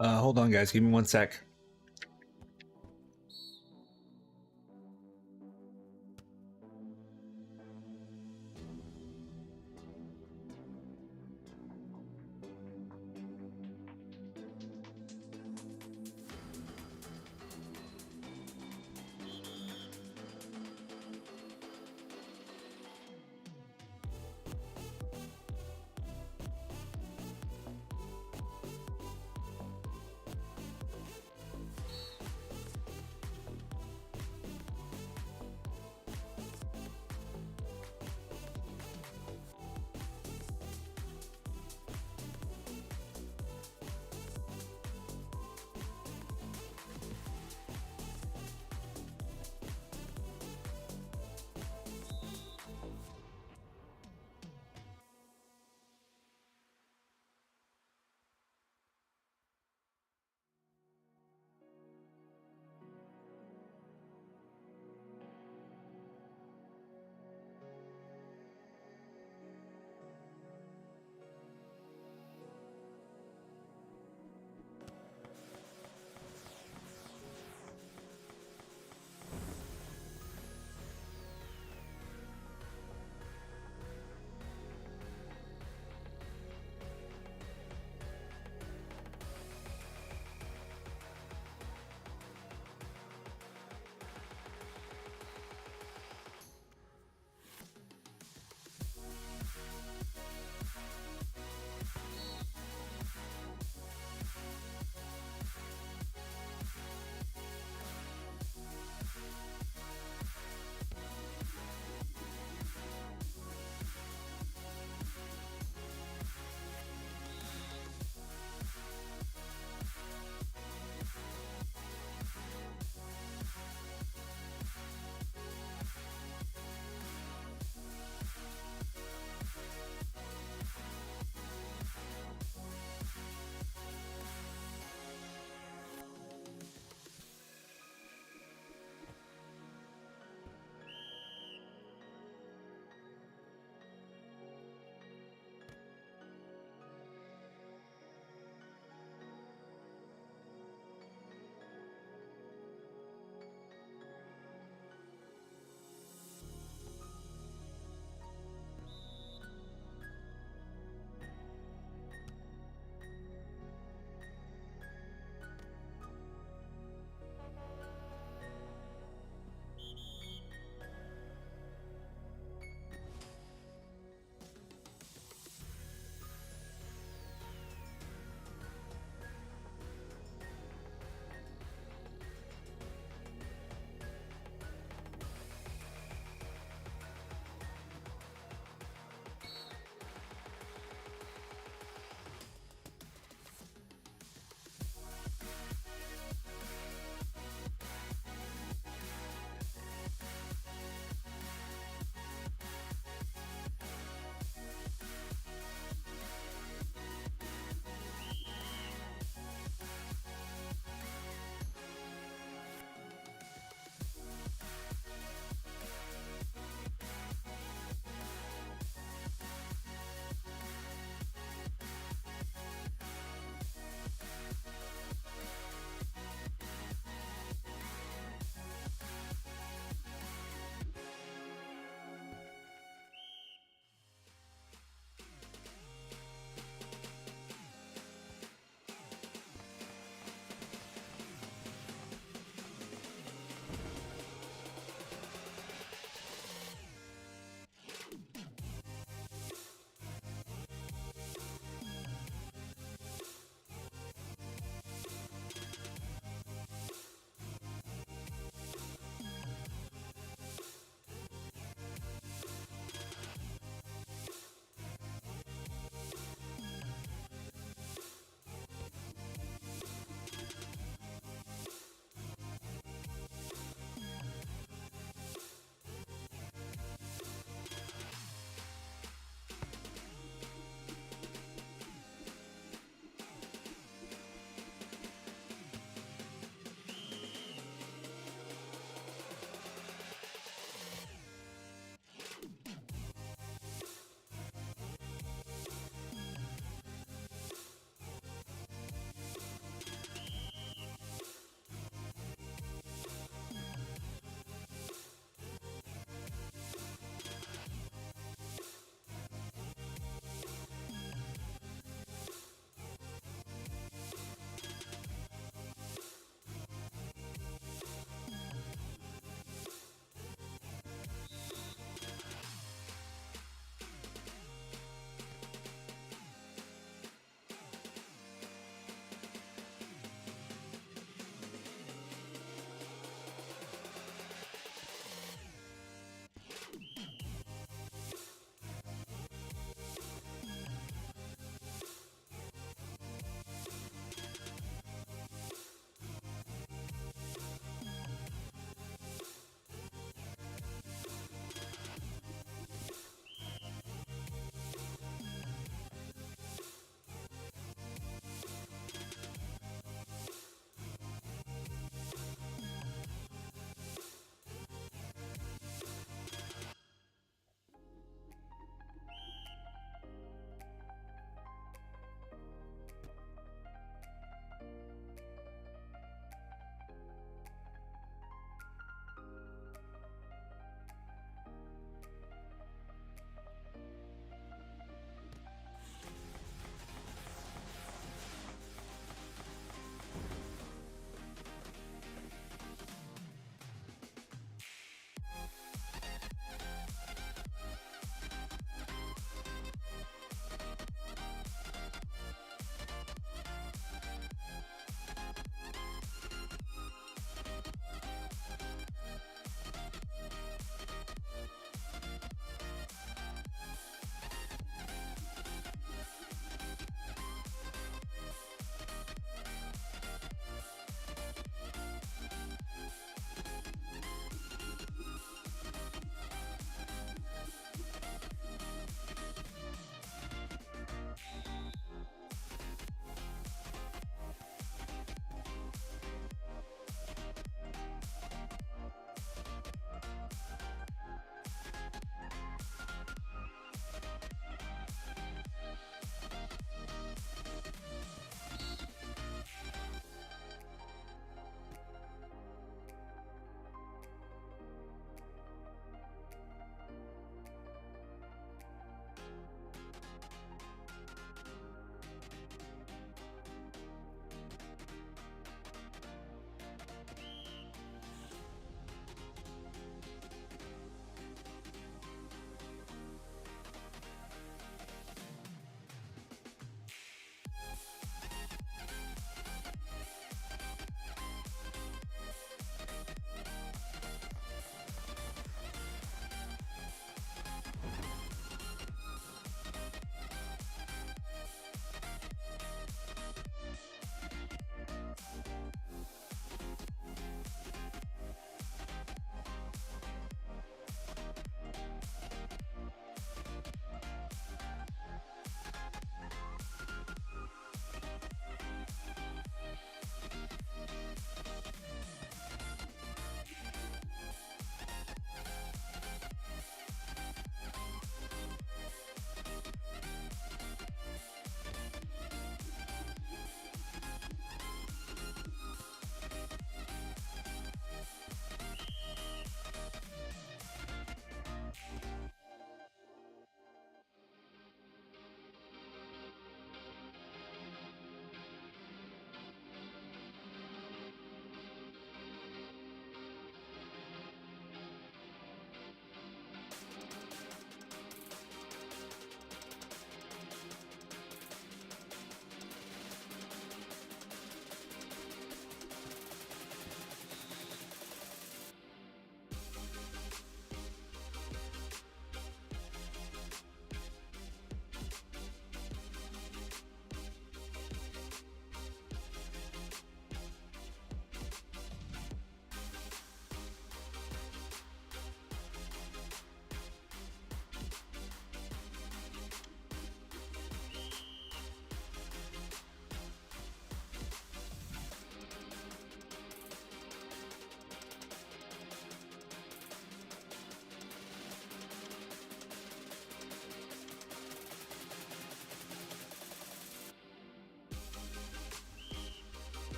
Hold on, guys. Give me 1 sec.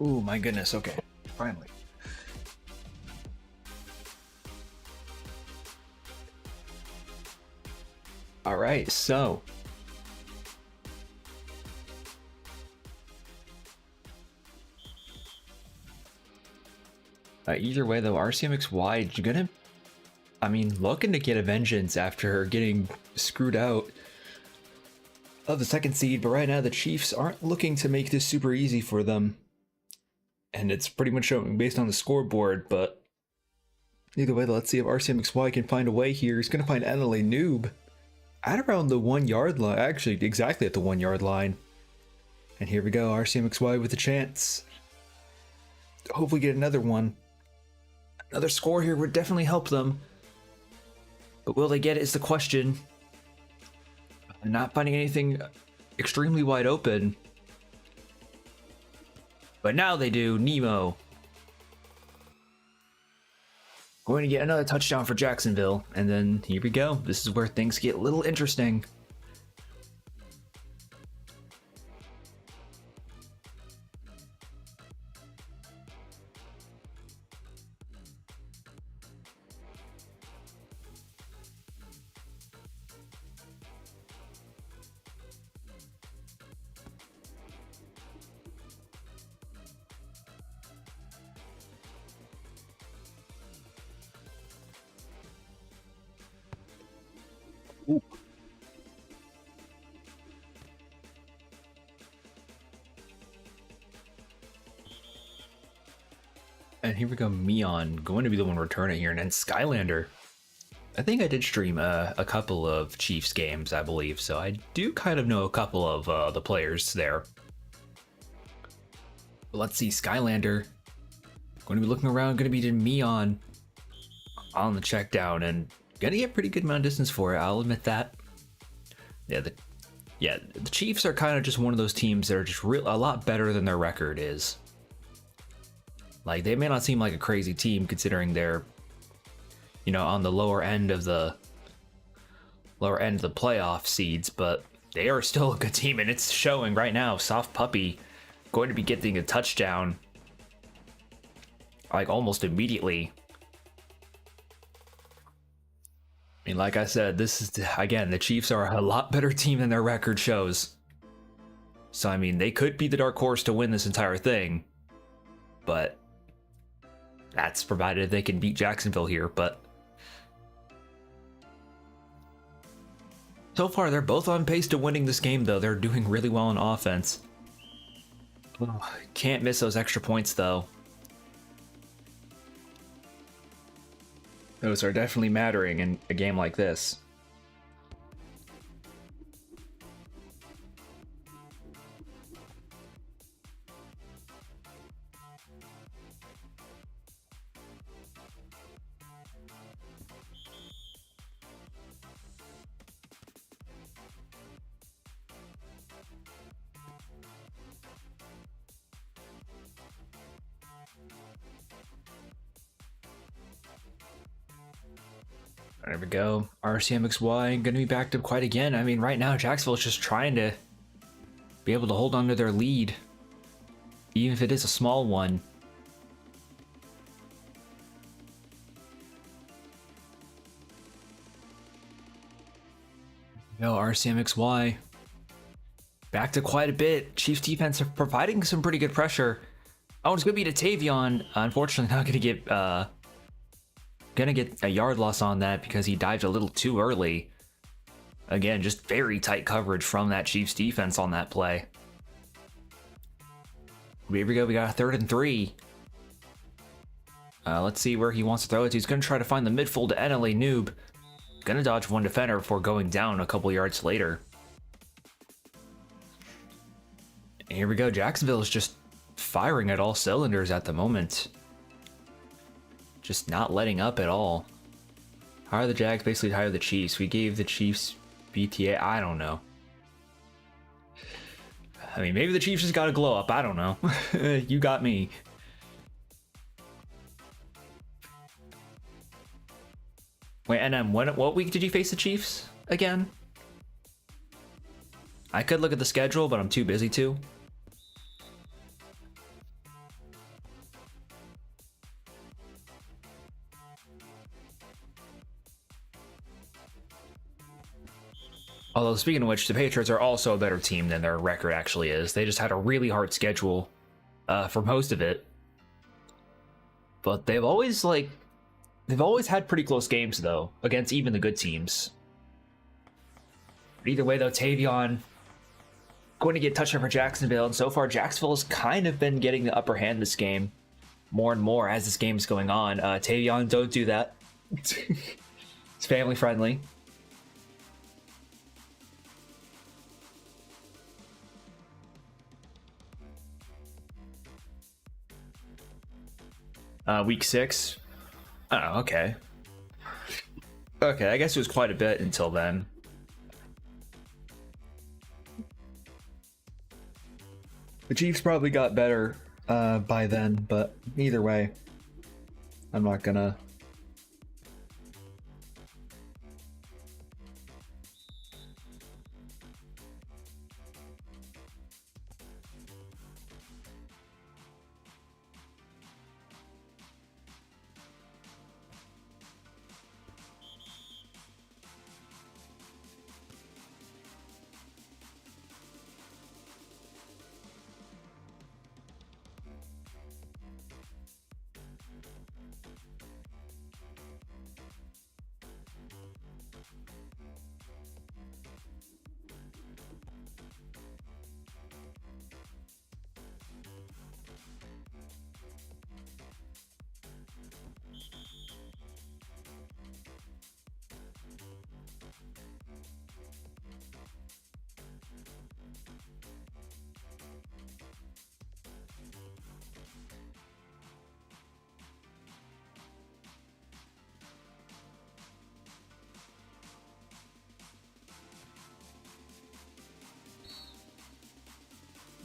Oh my goodness, okay. Finally. Alright, so. Either way though, RCMXY gonna, looking to get a vengeance after getting screwed out of the second seed, but right now the Chiefs aren't looking to make this super easy for them. And it's pretty much showing based on the scoreboard, but either way, let's see if RCMXY can find a way here. He's going to find NLA Noob at around the 1 yard line, actually exactly at the 1 yard line. And here we go, RCMXY with a chance. Hopefully get another one. Another score here would definitely help them. But will they get it is the question. I'm not finding anything extremely wide open. But now they do. Nemo going to get another touchdown for Jacksonville. And then here we go. This is where things get a little interesting. Ooh. And here we go, Meon going to be the one returning here, and then Skylander. I think I did stream a couple of Chiefs games, I believe, so I do kind of know a couple of the players there. But let's see, Skylander going to be looking around, going to be Meon on the check down, and gonna get pretty good amount of distance for it, I'll admit that. Yeah, the Chiefs are kind of just one of those teams that are just a lot better than their record is. Like, they may not seem like a crazy team considering they're, on the lower end of the playoff seeds, but they are still a good team, and it's showing right now. Soft Puppy going to be getting a touchdown like almost immediately. Like I said, this is, again, the Chiefs are a lot better team than their record shows. So, they could be the dark horse to win this entire thing. But that's provided they can beat Jacksonville here. But so far, they're both on pace to winning this game, though. They're doing really well on offense. Oh, can't miss those extra points, though. Those are definitely mattering in a game like this. There we go. RCMXY going to be backed up quite again. I mean, right now, Jacksonville's just trying to be able to hold on to their lead, even if it is a small one. Yo, RCMXY back to quite a bit. Chiefs defense are providing some pretty good pressure. Oh, it's gonna be to Tavion. Unfortunately, not gonna get a yard loss on that because he dived a little too early. Again, just very tight coverage from that Chiefs defense on that play. Here we go. We got a 3rd and 3. Let's see where he wants to throw it to. He's gonna try to find the midfield to NLA Noob. Gonna dodge one defender before going down a couple yards later. And here we go. Jacksonville is just firing at all cylinders at the moment. Just not letting up at all. How are the Jags basically higher the Chiefs? We gave the Chiefs BTA. I don't know. I mean, maybe the Chiefs just got a glow up. I don't know. You got me. Wait, NM, what week did you face the Chiefs again? I could look at the schedule, but I'm too busy to. Although, speaking of which, the Patriots are also a better team than their record actually is. They just had a really hard schedule for most of it. But they've always had pretty close games, though, against even the good teams. But either way, though, Tavion going to get touchdown for Jacksonville, and so far, Jacksonville has kind of been getting the upper hand this game more and more as this game is going on. Tavion, don't do that. It's family friendly. Week 6. Oh, okay. Okay, I guess it was quite a bit until then. The Chiefs probably got better by then, but either way, I'm not gonna...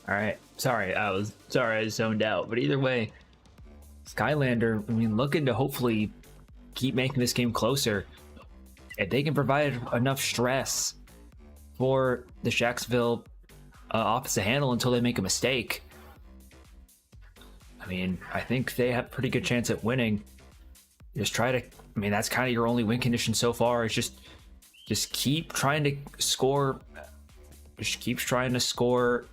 All right, sorry, I zoned out. But either way, Skylander, I mean, looking to hopefully keep making this game closer. If they can provide enough stress for the Jacksonville offense to handle until they make a mistake, I mean, I think they have a pretty good chance at winning. Just try to, I mean, that's kind of your only win condition so far. Is just keep trying to score. Just keeps trying to score.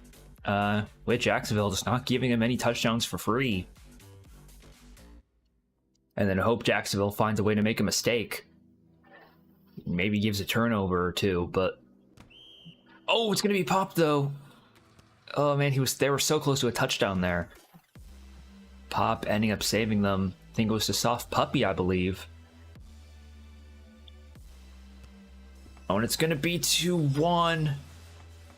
With Jacksonville, just not giving them any touchdowns for free. And then hope Jacksonville finds a way to make a mistake. Maybe gives a turnover or two, but... Oh, it's going to be popped, though. Oh, man, they were so close to a touchdown there. Pop ending up saving them. I think it was to Soft Puppy, I believe. Oh, and it's going to be 2-1.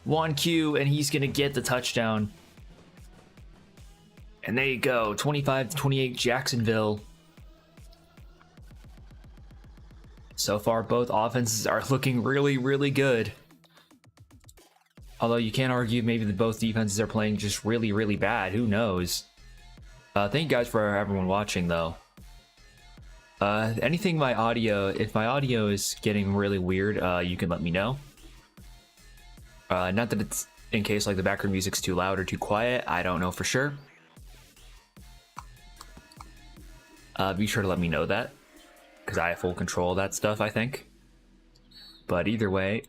1Q, and he's gonna get the touchdown. And there you go, 25-28 Jacksonville. So far, both offenses are looking really, really good. Although you can't argue maybe that both defenses are playing just really, really bad. Who knows? Thank you guys for everyone watching, though. Anything my audio, if my audio is getting really weird, you can let me know. Not that it's in case like the background music's too loud or too quiet. I don't know for sure. Be sure to let me know that, because I have full control of that stuff, I think. But either way,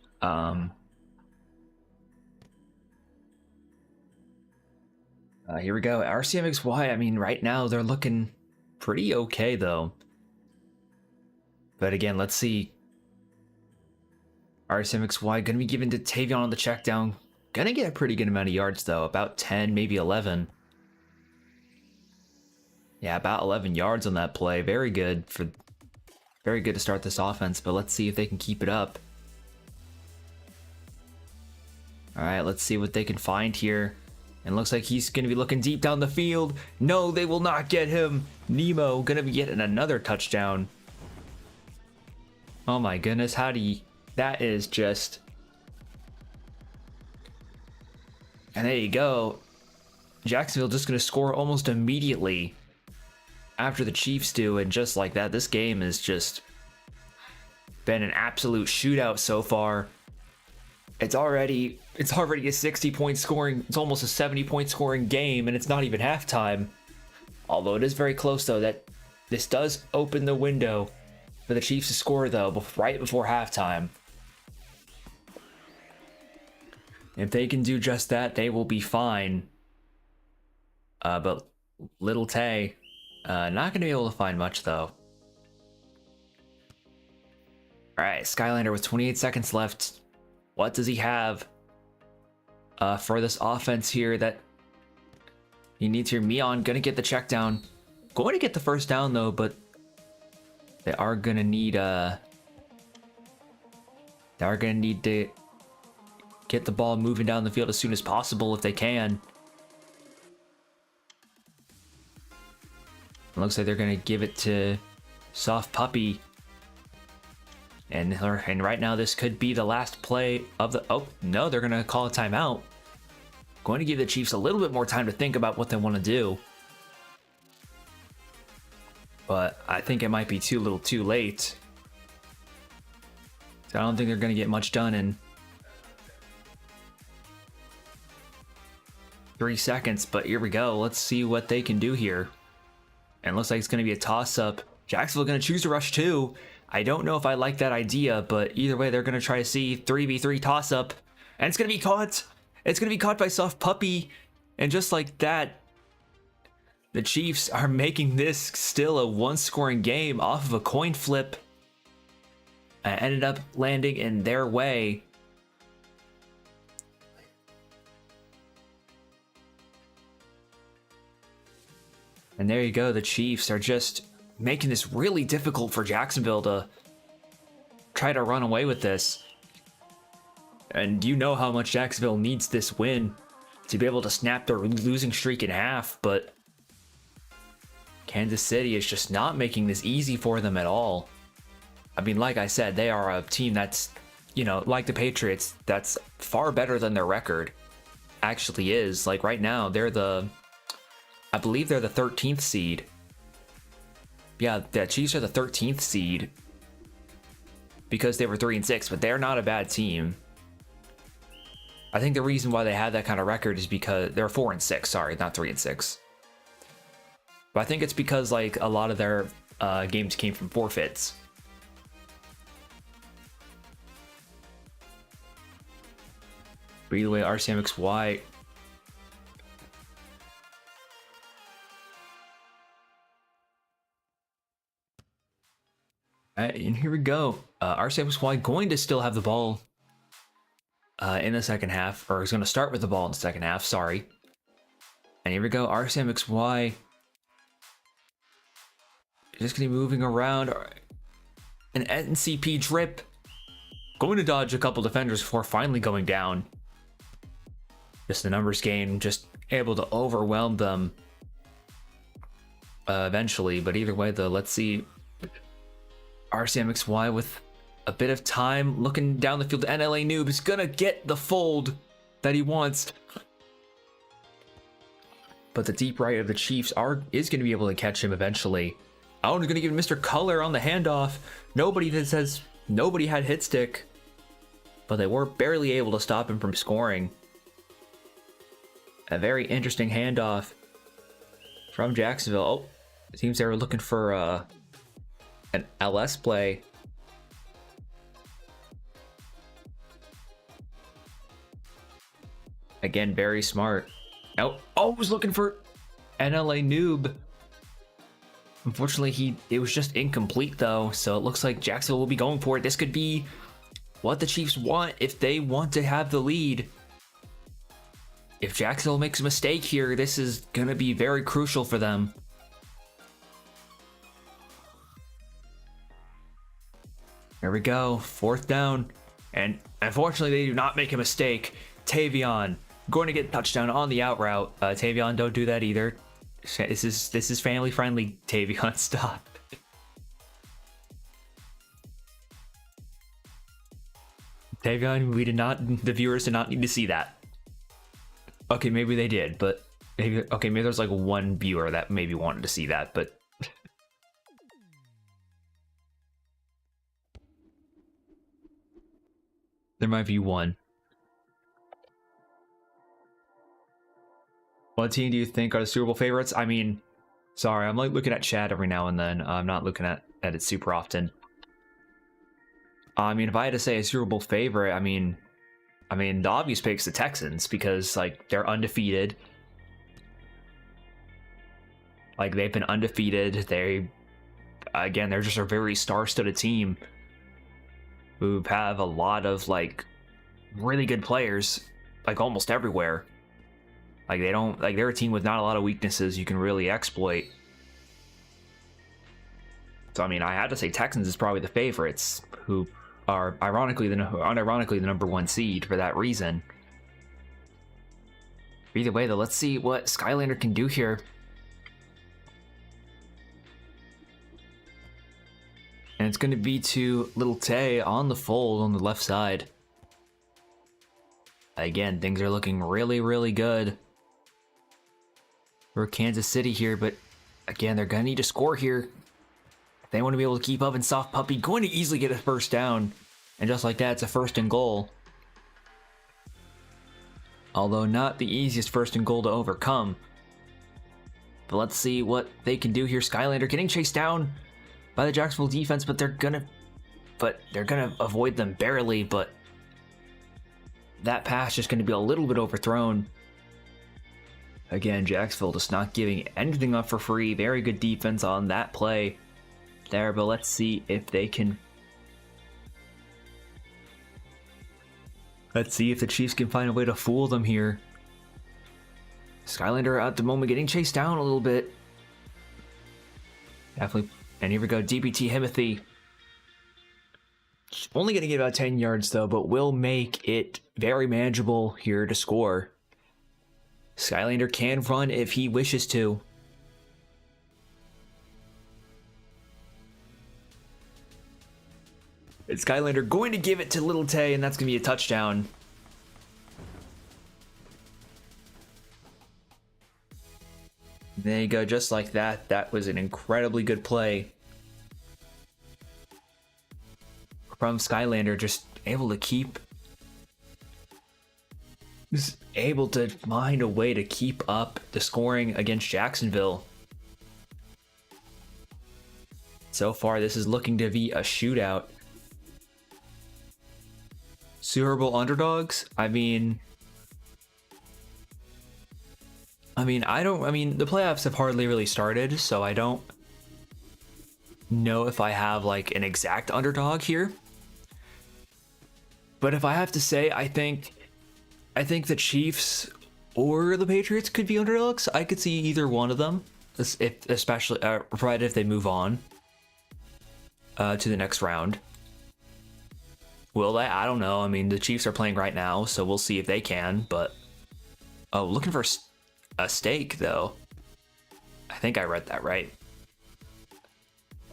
here we go. RCMXY, I mean, right now they're looking pretty okay, though. But again, let's see. RCMXY gonna be given to Tavion on the check down. Gonna get a pretty good amount of yards, though. About 10, maybe 11. Yeah, about 11 yards on that play. Very good to start this offense, but let's see if they can keep it up. All right, let's see what they can find here. And looks like he's going to be looking deep down the field. No, they will not get him. Nemo going to be getting another touchdown. Oh my goodness, how do you... That is just... And there you go. Jacksonville just going to score almost immediately after the Chiefs do. And just like that, this game has just been an absolute shootout so far. It's already a 60-point scoring, it's almost a 70-point scoring game, and it's not even halftime. Although it is very close, though, that this does open the window for the Chiefs to score, though, right before halftime. If they can do just that, they will be fine. But Little Tay, not going to be able to find much, though. All right, Skylander with 28 seconds left. What does he have for this offense here that he needs here? Mion gonna get the check down. Going to get the first down though, but they are gonna need to get the ball moving down the field as soon as possible if they can. It looks like they're gonna give it to Soft Puppy. And right now, this could be the last play of the... Oh, no, they're going to call a timeout. Going to give the Chiefs a little bit more time to think about what they want to do. But I think it might be too little too late. So I don't think they're going to get much done in 3 seconds. But here we go. Let's see what they can do here. And it looks like it's going to be a toss-up. Jacksonville going to choose to rush 2. I don't know if I like that idea, but either way, they're going to try to see 3v3 toss-up. And it's going to be caught. It's going to be caught by Soft Puppy. And just like that, the Chiefs are making this still a one-scoring game off of a coin flip. Ended up landing in their way. And there you go. The Chiefs are just making this really difficult for Jacksonville to try to run away with this. And you know how much Jacksonville needs this win to be able to snap their losing streak in half, but Kansas City is just not making this easy for them at all. I mean, like I said, they are a team that's, you know, like the Patriots, that's far better than their record actually is. Like right now, I believe they're the 13th seed. Yeah, the Chiefs are the 13th seed because they were 3-6, but they're not a bad team. I think the reason why they have that kind of record is because they're 4-6. Sorry, not 3-6. But I think it's because like a lot of their games came from forfeits. But either way, RCMXY. And here we go. RCMXY going to still have the ball in the second half, or is going to start with the ball in the second half, sorry. And here we go, RCMXY just going to be moving around. An NCP drip. Going to dodge a couple defenders before finally going down. Just the numbers game, just able to overwhelm them eventually. But either way, though, let's see. RCMXY with a bit of time looking down the field. NLA Noob is gonna get the fold that he wants, but the deep right of the Chiefs is gonna be able to catch him eventually. Owen's gonna give Mr. Color on the handoff. Nobody had hit stick, but they were barely able to stop him from scoring. A very interesting handoff from Jacksonville. Oh, it seems they were looking for an LS play. Again, very smart. Oh, was looking for NLA noob. Unfortunately, it was just incomplete though, so it looks like Jacksonville will be going for it. This could be what the Chiefs want if they want to have the lead. If Jacksonville makes a mistake here, this is gonna be very crucial for them. There we go, 4th down. And unfortunately, they do not make a mistake. Tavion going to get a touchdown on the out route. Tavion, don't do that either. This is family friendly. Tavion, stop. Tavion, the viewers did not need to see that. Okay, maybe they did, but maybe there's like one viewer that maybe wanted to see that, but there might be one. What team do you think are the Super Bowl favorites? I mean, sorry, I'm like looking at chat every now and then. I'm not looking at it super often. I mean, if I had to say a Super Bowl favorite, I mean, the obvious pick's the Texans because like they're undefeated. Like they've been undefeated. They're just a very star-studded team who have a lot of like really good players, like almost everywhere. Like they're a team with not a lot of weaknesses you can really exploit. So I mean, I had to say Texans is probably the favorites, who are unironically the number 1 seed for that reason. Either way though, let's see what Skylander can do here. And it's going to be to Little Tay on the fold on the left side. Again, things are looking really, really good for Kansas City here, but again, they're going to need to score here. They want to be able to keep up, and Soft Puppy going to easily get a first down. And just like that, it's a 1st and goal. Although not the easiest 1st and goal to overcome. But let's see what they can do here. Skylander getting chased down by the Jacksonville defense, but they're gonna avoid them barely, but that pass just gonna be a little bit overthrown. Again, Jacksonville just not giving anything up for free. Very good defense on that play there, but let's see if they can. Let's see if the Chiefs can find a way to fool them here. Skylander at the moment getting chased down a little bit. Definitely. And here we go, DPT Himothy. Only going to get about 10 yards though, but will make it very manageable here to score. Skylander can run if he wishes to. It's Skylander going to give it to Little Tay, and that's going to be a touchdown. There you go, just like that. That was an incredibly good play from Skylander, just able to find a way to keep up the scoring against Jacksonville. So far, this is looking to be a shootout. Super Bowl underdogs? I mean, the playoffs have hardly really started, so I don't know if I have like an exact underdog here. But if I have to say, I think the Chiefs or the Patriots could be underdogs. I could see either one of them, especially provided if they move on to the next round. Will they? I don't know. I mean, the Chiefs are playing right now, so we'll see if they can. But looking for a stake though. I think I read that right.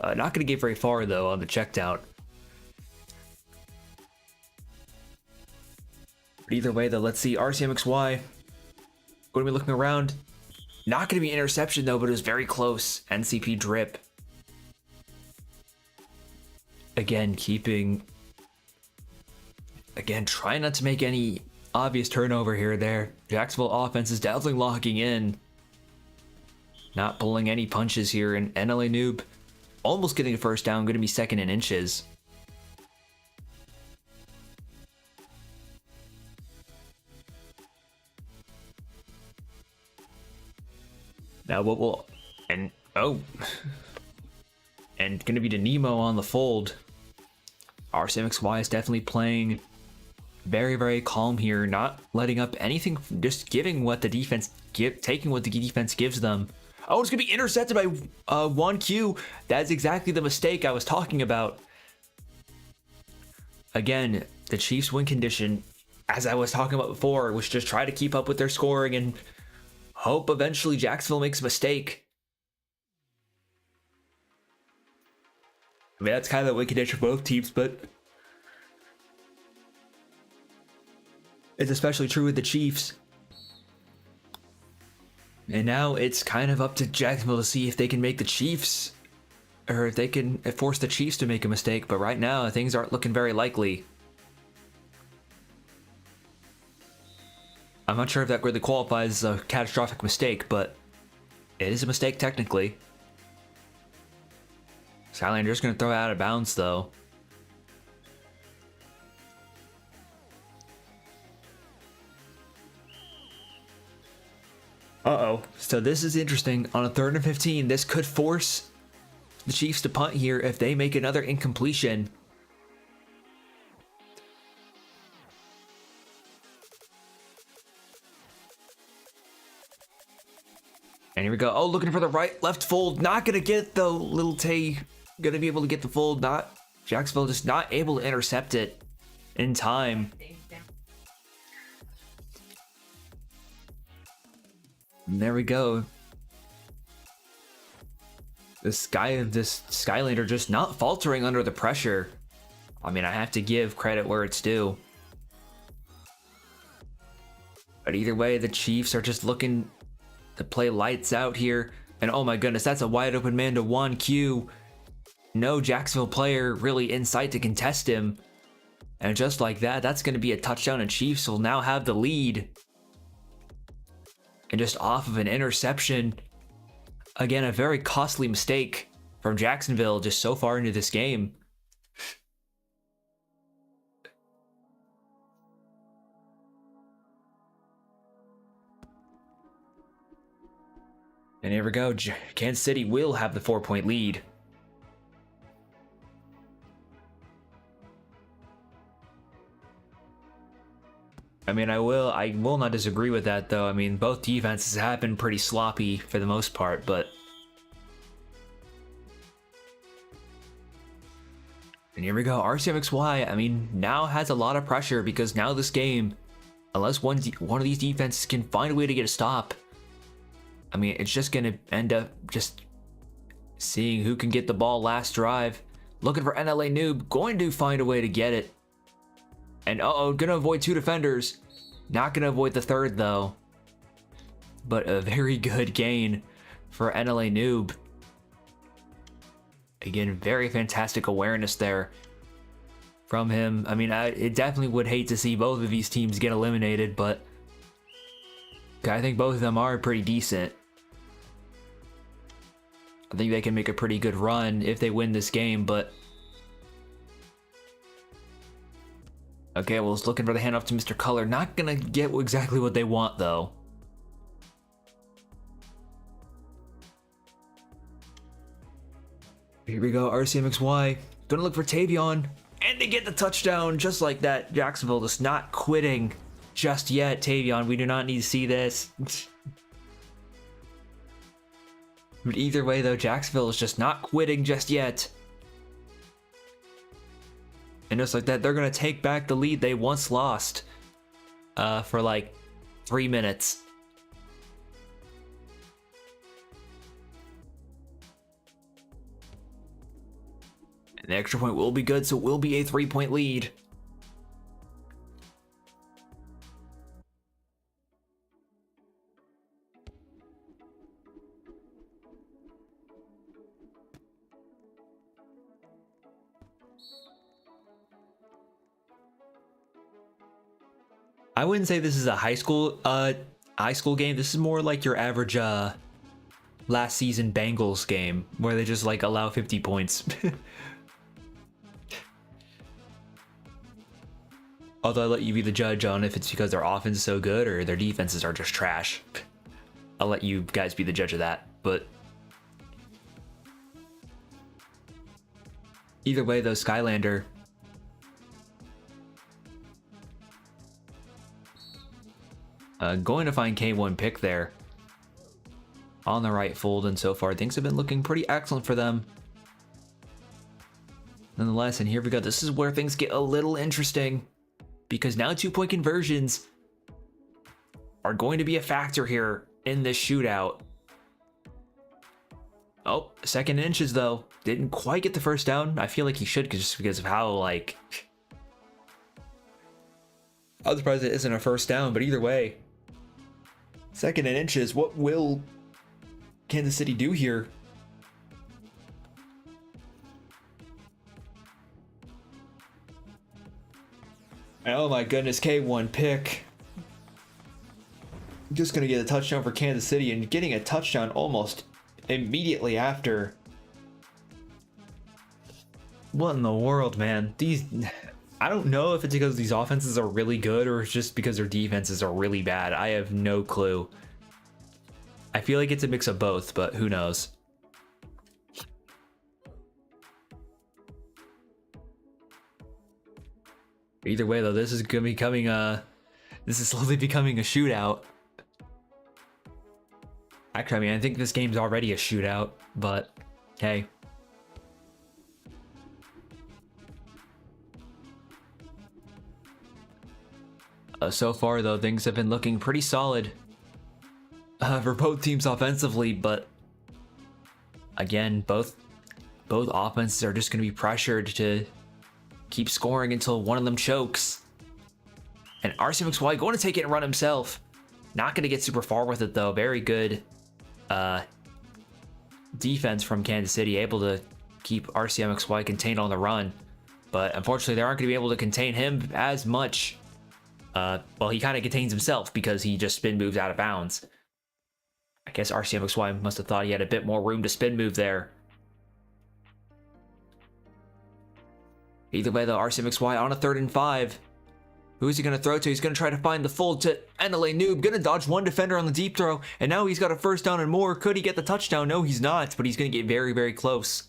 Not going to get very far though on the check down. But either way though, let's see. RCMXY going to be looking around. Not going to be an interception though, but it was very close. NCP drip Again, trying not to make any obvious turnover here or there. Jacksonville offense is definitely locking in. Not pulling any punches here, and NLA Noob almost getting a first down, going to be second in inches. Now what will, and oh, and going to be Nemo on the fold. RCMXY is definitely playing very, very calm here, not letting up anything, just giving what the defense taking what the defense gives them. Oh, it's gonna be intercepted by 1Q. That's exactly the mistake I was talking about. Again, the Chiefs' win condition, as I was talking about before, was just try to keep up with their scoring and hope eventually Jacksonville makes a mistake. I mean, that's kind of the win condition for both teams, but it's especially true with the Chiefs. And now it's kind of up to Jacksonville to see if they can make the Chiefs, or if they can force the Chiefs to make a mistake. But right now, things aren't looking very likely. I'm not sure if that really qualifies as a catastrophic mistake, but it is a mistake technically. Skylander's going to throw it out of bounds, though. Uh-oh. So this is interesting. On a 3rd and 15, this could force the Chiefs to punt here if they make another incompletion. And here we go. Oh, looking for the left fold. Not going to get though. Little Tay going to be able to get the fold. Not Jacksonville, just not able to intercept it in time. And there we go. This Skylander just not faltering under the pressure. I mean, I have to give credit where it's due. But either way, the Chiefs are just looking to play lights out here. And oh my goodness, that's a wide open man to 1Q. No Jacksonville player really in sight to contest him. And just like that, that's going to be a touchdown, and Chiefs will now have the lead. And just off of an interception. Again, a very costly mistake from Jacksonville just so far into this game. And here we go. Kansas City will have the 4-point lead. I mean, I will not disagree with that, though. I mean, both defenses have been pretty sloppy for the most part, but and here we go. RCMXY, I mean, now has a lot of pressure because now this game, unless one of these defenses can find a way to get a stop, I mean, it's just going to end up just seeing who can get the ball last drive. Looking for NLA Noob, going to find a way to get it. And gonna avoid 2 defenders. Not gonna avoid the 3rd, though. But a very good gain for NLA Noob. Again, very fantastic awareness there from him. I mean, I definitely would hate to see both of these teams get eliminated, but I think both of them are pretty decent. I think they can make a pretty good run if they win this game, but okay, well, it's looking for the handoff to Mr. Color. Not gonna get exactly what they want, though. Here we go, RCMXY. Gonna look for Tavion. And they get the touchdown just like that. Jacksonville just not quitting just yet. Tavion, we do not need to see this. But either way, though, Jacksonville is just not quitting just yet. And just like that, they're going to take back the lead they once lost for like 3 minutes. And the extra point will be good, so it will be a 3-point lead. I wouldn't say this is a high school game. This is more like your average last season Bengals game where they just like allow 50 points. Although I let you be the judge on if it's because their offense is so good or their defenses are just trash. I'll let you guys be the judge of that. But either way, though, Skylander. Going to find K1 pick there. On the right fold, and so far things have been looking pretty excellent for them. Nonetheless, and here we go. This is where things get a little interesting. Because now 2-point conversions are going to be a factor here in this shootout. Oh, second inches though. Didn't quite get the first down. I feel like he should just because of how, like... I'm surprised it isn't a first down, but either way. Second and inches, what will Kansas City do here? Oh my goodness, K1 pick. Just gonna get a touchdown for Kansas City, and getting a touchdown almost immediately after. What in the world, man? I don't know if it's because these offenses are really good or it's just because their defenses are really bad. I have no clue. I feel like it's a mix of both, but who knows? Either way, though, this is slowly becoming a shootout. Actually, I mean, I think this game's already a shootout, but hey. So far, though, things have been looking pretty solid for both teams offensively, but again, both offenses are just going to be pressured to keep scoring until one of them chokes. And RCMXY going to take it and run himself. Not going to get super far with it, though. Very good defense from Kansas City, able to keep RCMXY contained on the run. But unfortunately, they aren't going to be able to contain him as much. Well, he kind of contains himself because he just spin moves out of bounds. I guess RCMXY must have thought he had a bit more room to spin move there. Either way, though, RCMXY on a 3rd and 5. Who is he going to throw to? He's going to try to find the fold to NLA Noob. Going to dodge one defender on the deep throw. And now he's got a first down and more. Could he get the touchdown? No, he's not. But he's going to get very, very close.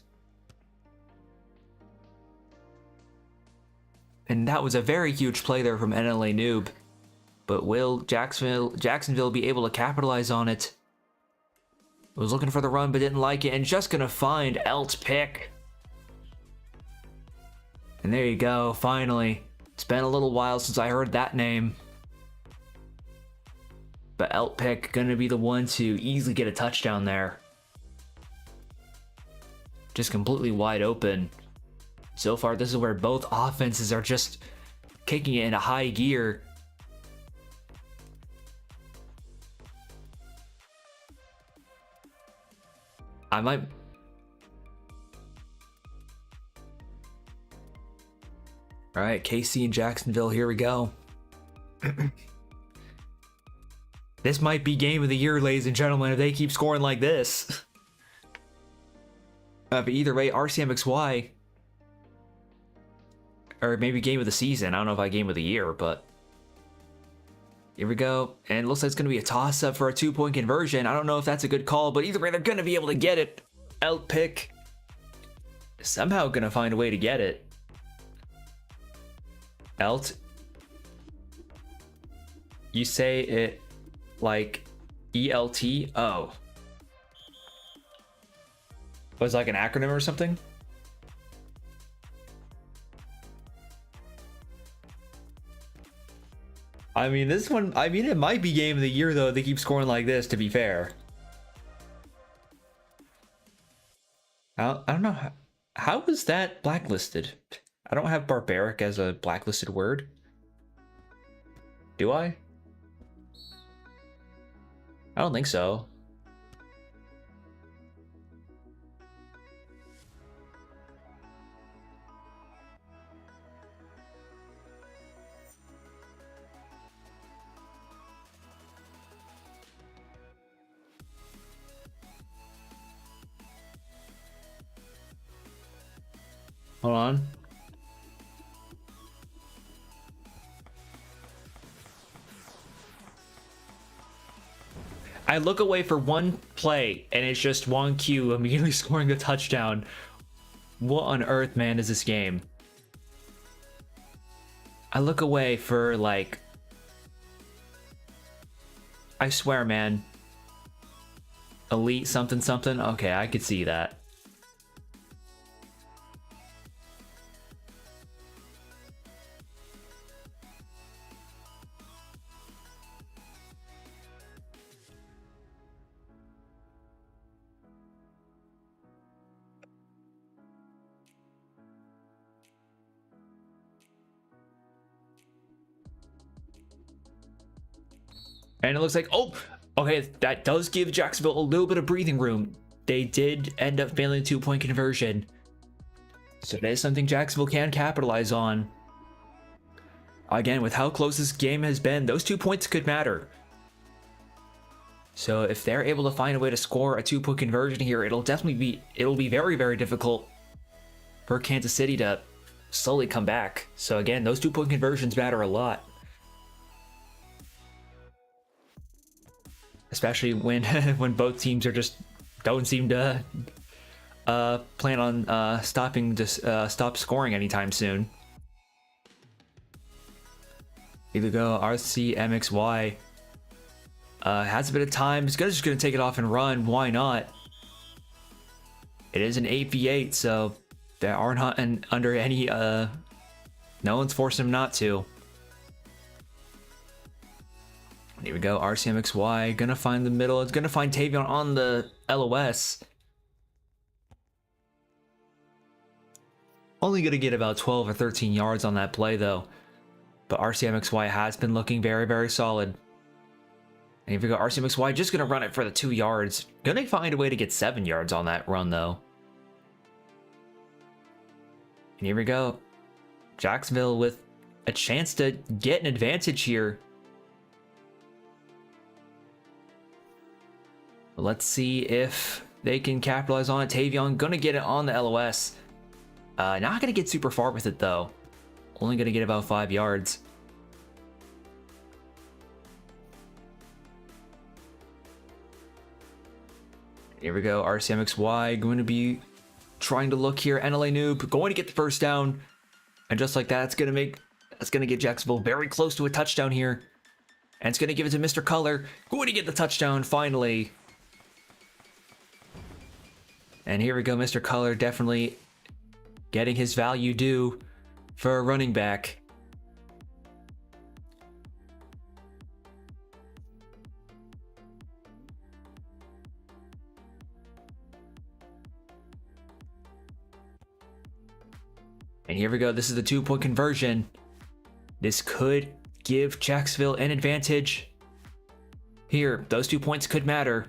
And that was a very huge play there from NLA Noob. But will Jacksonville be able to capitalize on it? Was looking for the run but didn't like it. And just going to find Elt's pick. And there you go, finally. It's been a little while since I heard that name. But Elt pick gonna be the one to easily get a touchdown there. Just completely wide open. So far, this is where both offenses are just kicking it into high gear. I might... All right, KC and Jacksonville, here we go. This might be game of the year, ladies and gentlemen, if they keep scoring like this. But either way, RCMXY, or maybe game of the season. I don't know if I game of the year, but here we go. And it looks like it's going to be a toss-up for a 2-point conversion. I don't know if that's a good call, but either way, they're going to be able to get it. Elt pick. Somehow going to find a way to get it. Elt, you say it like ELT? Oh. Was it like an acronym or something? I mean, this one, I mean, it might be game of the year, though. They keep scoring like this, to be fair. I don't know. How was that blacklisted? I don't have barbaric as a blacklisted word. Do I? I don't think so. Hold on. I look away for one play, and it's just one cue immediately scoring a touchdown. What on earth, man, is this game? I look away for, like... I swear, man. Elite something something? Okay, I could see that. And it looks like, oh, okay, that does give Jacksonville a little bit of breathing room. They did end up failing the 2-point conversion. So that is something Jacksonville can capitalize on. Again, with how close this game has been, those 2 points could matter. So if they're able to find a way to score a 2-point conversion here, it'll be very, very difficult for Kansas City to slowly come back. So again, those 2-point conversions matter a lot. Especially when when both teams are just don't seem to plan on stop scoring anytime soon. Either go RCMXY has a bit of time. He's just gonna take it off and run. Why not? It is an 8v8, so they are not under any no one's forcing him not to. Here we go, RCMXY, gonna find the middle. It's gonna find Tavion on the LOS. Only gonna get about 12 or 13 yards on that play though. But RCMXY has been looking very, very solid. And here we go, RCMXY just gonna run it for the 2 yards. Gonna find a way to get 7 yards on that run though. And here we go. Jacksonville with a chance to get an advantage here. Let's see if they can capitalize on it. Tavion gonna get it on the LOS. Not gonna get super far with it though. Only gonna get about 5 yards. Here we go, RCMXY going to be trying to look here. NLA Noob going to get the first down. And just like that, it's gonna get Jacksonville very close to a touchdown here. And it's gonna give it to Mr. Color. Going to get the touchdown finally. And here we go, Mr. Color definitely getting his value due for a running back. And here we go, this is the 2-point conversion. This could give Jacksonville an advantage. Here, those 2 points could matter.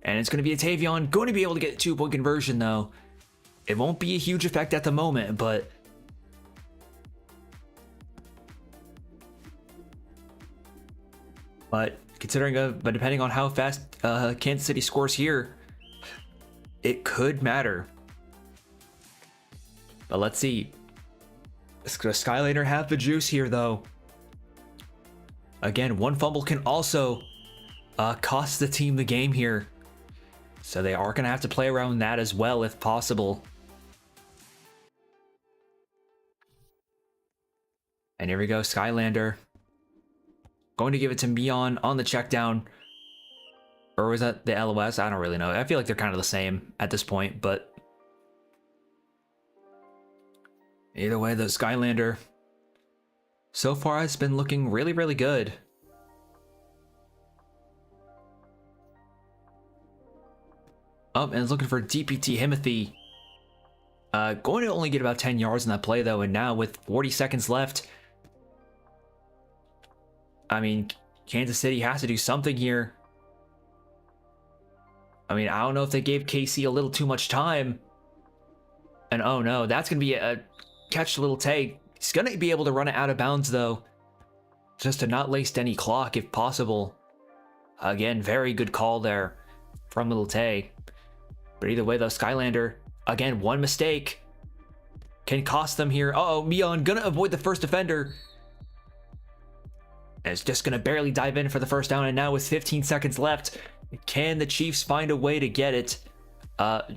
And it's going to be a Tavion, going to be able to get a 2-point conversion though. It won't be a huge effect at the moment, but considering but depending on how fast Kansas City scores here, it could matter. But let's see. Skylander have the juice here though. Again, one fumble can also cost the team the game here. So they are going to have to play around that as well if possible. And here we go, Skylander. Going to give it to Mion on the check down. Or was that the LOS? I don't really know. I feel like they're kind of the same at this point, but either way, the Skylander so far has been looking really, really good. And it's looking for DPT Himothy. Going to only get about 10 yards in that play though, and now with 40 seconds left, I mean, Kansas City has to do something here. I mean, I don't know if they gave KC a little too much time. And oh no, that's going to be a catch Little Tay. He's going to be able to run it out of bounds though, just to not waste any clock if possible. Again, very good call there from Little Tay. But either way though, Skylander, again, one mistake can cost them here. Uh-oh, Mion gonna avoid the first defender. And it's just gonna barely dive in for the first down, and now with 15 seconds left, can the Chiefs find a way to get it?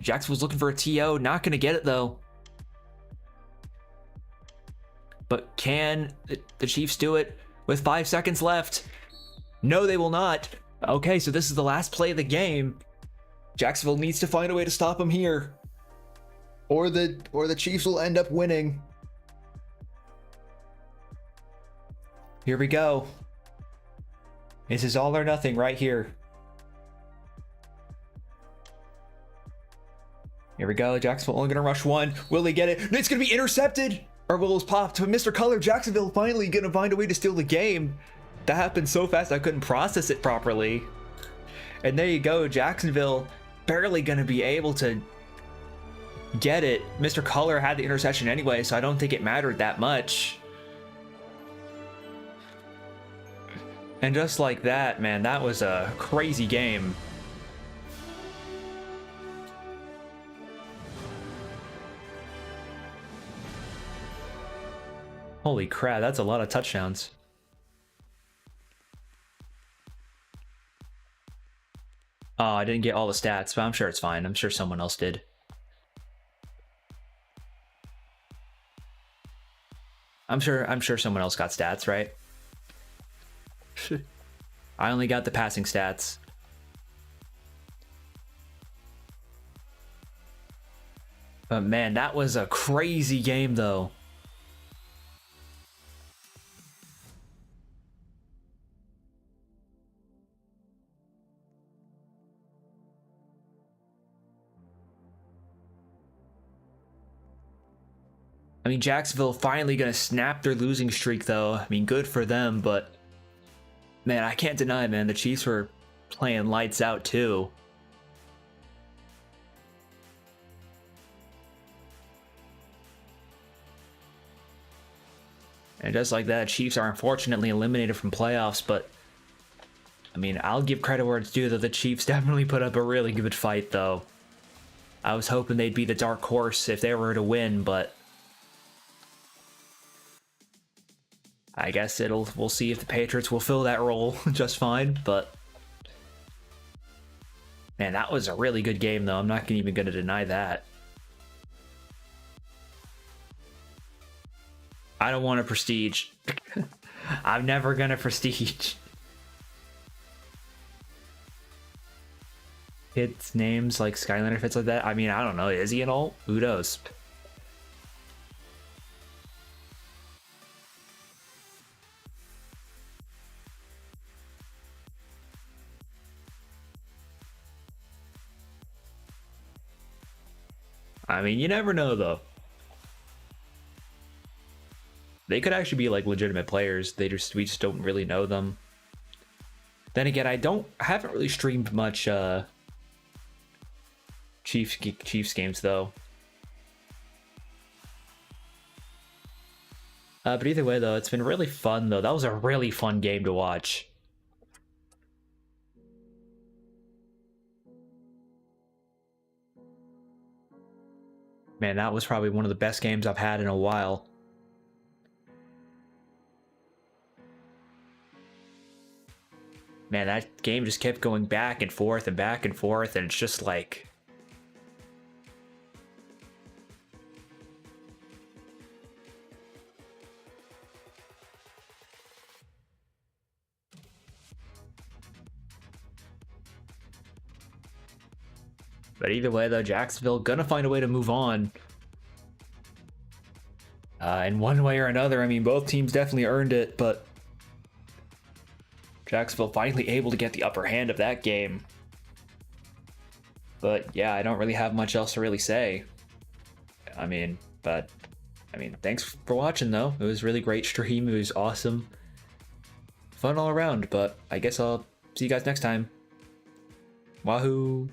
Jacksonville's looking for a TO, not gonna get it though. But can the Chiefs do it with 5 seconds left? No, they will not. Okay, so this is the last play of the game. Jacksonville needs to find a way to stop them here, or the Chiefs will end up winning. Here we go. This is all or nothing right here. Here we go. Jacksonville only gonna rush one. Will they get it? It's gonna be intercepted. Or will it pop to Mr. Color? Jacksonville finally gonna find a way to steal the game. That happened so fast I couldn't process it properly. And there you go. Jacksonville barely gonna be able to get it. Mr. Color had the interception anyway, so I don't think it mattered that much. And just like that, man, that was a crazy game. Holy crap, that's a lot of touchdowns. Oh, I didn't get all the stats, but I'm sure it's fine. I'm sure someone else did. I'm sure someone else got stats, right? I only got the passing stats. But man, that was a crazy game though. I mean, Jacksonville finally gonna snap their losing streak though. I mean, good for them, but man, I can't deny, man, the Chiefs were playing lights out too. And just like that, Chiefs are unfortunately eliminated from playoffs, but I mean, I'll give credit where it's due that the Chiefs definitely put up a really good fight though. I was hoping they'd be the dark horse if they were to win, but I guess we'll see if the Patriots will fill that role just fine, but man, that was a really good game though. I'm not even going to deny that. I don't want a prestige. I'm never going to prestige. Kids' names like Skylander fits like that. I mean, I don't know. Is he an alt? Who knows? I mean, you never know though. They could actually be like legitimate players. We just don't really know them. Then again, I haven't really streamed much Chiefs games though. But either way though, it's been really fun though. That was a really fun game to watch. Man, that was probably one of the best games I've had in a while. Man, that game just kept going back and forth and back and forth, and it's just like... But either way, though, Jacksonville gonna find a way to move on. In one way or another, I mean, both teams definitely earned it, but Jacksonville finally able to get the upper hand of that game. But yeah, I don't really have much else to really say. I mean, thanks for watching, though. It was a really great stream. It was awesome. Fun all around, but I guess I'll see you guys next time. Wahoo!